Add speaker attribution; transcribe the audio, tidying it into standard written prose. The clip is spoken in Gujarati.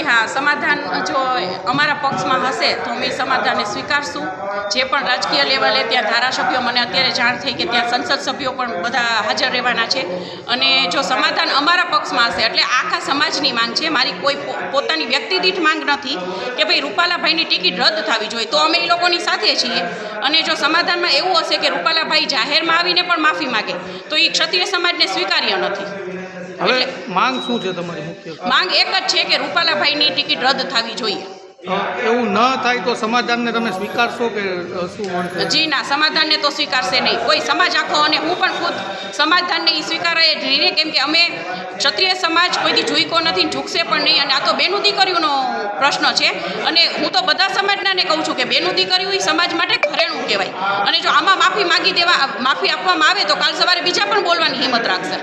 Speaker 1: હા, સમાધાન જો અમારા પક્ષમાં હશે તો અમે સમાધાનને સ્વીકારશું. જે પણ રાજકીય લેવલે ત્યાં ધારાસભ્યો, મને અત્યારે જાણ થઈ કે ત્યાં સંસદ સભ્યો પણ બધા હાજર રહેવાના છે. અને જો સમાધાન અમારા પક્ષમાં હશે એટલે આખા સમાજની માંગ છે, મારી કોઈ પોતાની વ્યક્તિ દીઠ માંગ નથી કે ભાઈ રૂપાલાભાઈની ટિકિટ રદ થવી જોઈએ, તો અમે એ લોકોની સાથે છીએ. અને જો સમાધાનમાં એવું હશે કે રૂપાલાભાઈ જાહેરમાં આવીને પણ માફી માગે તો એ ક્ષત્રિય સમાજને સ્વીકાર્ય નથી.
Speaker 2: હવે માંગ શું છે તમારી મુખ્ય?
Speaker 1: માંગ એક જ છે કે રૂપાલાભાઈની ટિકિટ રદ થવી જોઈએ.
Speaker 2: એવું ન થાય તો સમાધાનને તમે સ્વીકારશો કે શું?
Speaker 1: જી ના, સમાધાનને તો સ્વીકારશે નહીં કોઈ સમાજ આખો, અને હું પણ ખુદ સમાધાનને એ સ્વીકારે નહીં, કેમ કે અમે ક્ષત્રિય સમાજ કોઈથી ઝૂકો નથી, ઝૂકશે પણ નહીં. અને આ તો બેનું દીકરીઓનો પ્રશ્ન છે, અને હું તો બધા સમાજનાને કહું છું કે બેનું દીકરીઓ એ સમાજ માટે ઘરેણું કહેવાય. અને જો આમાં માફી આપવામાં આવે તો કાલ સવારે બીજા પણ બોલવાની હિંમત રાખશે.